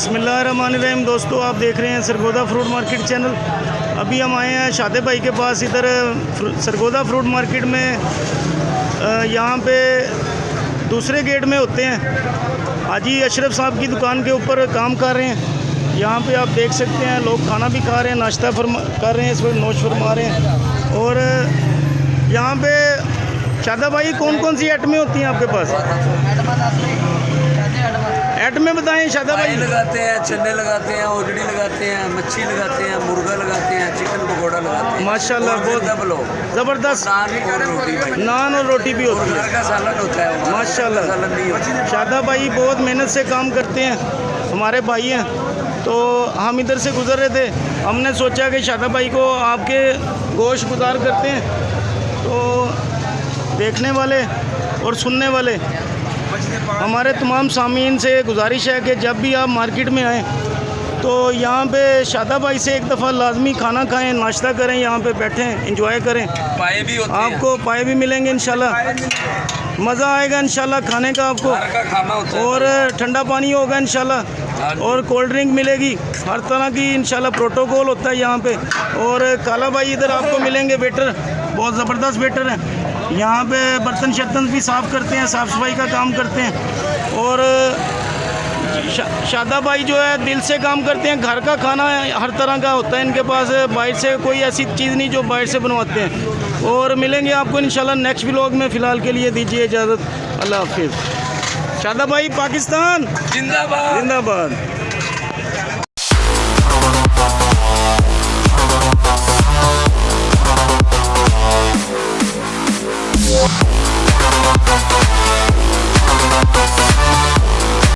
बिस्मिल्लाहिर्रहमानिर्रहीम। दोस्तों, आप देख रहे हैं सरगोदा फ्रूट मार्केट चैनल। अभी हम आए हैं शादे भाई के पास। इधर सरगोदा फ्रूट मार्केट में यहाँ पे दूसरे गेट में होते हैं। हाजी अशरफ साहब की दुकान के ऊपर काम कर रहे हैं। यहाँ पे आप देख सकते हैं लोग खाना भी खा रहे हैं, नाश्ता कर रहे हैं, इस वक्त नोश फरमा रहे हैं। और यहाँ पे शादा भाई कौन कौन सी आइटमें होती हैं आपके पास? आइटमें बताएं शादा भाई। लगाते हैं, चने लगाते हैं, ओजड़ी लगाते हैं, मच्छी लगाते हैं, मुर्गा लगाते हैं, चिकन पकौड़ा लगाते हैं। माशाल्लाह, बहुत ज़बरदस्त। नान और रोटी भी होती है। का सालन होता है माशाल्लाह। सालन नहीं होता। शादा भाई बहुत मेहनत से काम करते हैं, हमारे भाई हैं। तो हम इधर से गुजर रहे थे, हमने सोचा कि शादा भाई को आपके गोश्त गुजार करते हैं। तो देखने वाले और सुनने वाले हमारे तमाम सामीन से गुजारिश है कि जब भी आप मार्केट में आएँ तो यहाँ पे शादा भाई से एक दफ़ा लाजमी खाना खाएं, नाश्ता करें, यहाँ पे बैठें, एंजॉय करें। पाए भी होते हैं, आपको पाए भी मिलेंगे इंशाल्लाह। मज़ा आएगा इंशाल्लाह खाने का आपको। घर का खाना होता है। और ठंडा पानी होगा इंशाल्लाह, और कोल्ड ड्रिंक मिलेगी, हर तरह की इंशाल्लाह प्रोटोकॉल होता है यहाँ पे। और काला भाई इधर आपको मिलेंगे, वेटर बहुत ज़बरदस्त वेटर हैं। यहाँ पे बर्तन शर्तन भी साफ़ करते हैं, साफ़ सफाई का काम करते हैं। और शादा भाई जो है दिल से काम करते हैं। घर का खाना हर तरह का होता है इनके पास, बाहर से कोई ऐसी चीज़ नहीं जो बाहर से बनवाते हैं। और मिलेंगे आपको इंशाल्लाह नेक्स्ट व्लॉग में। फ़िलहाल के लिए दीजिए इजाज़त, अल्लाह हाफिज़। शादा भाई पाकिस्तान जिंदाबाद जिंदाबाद।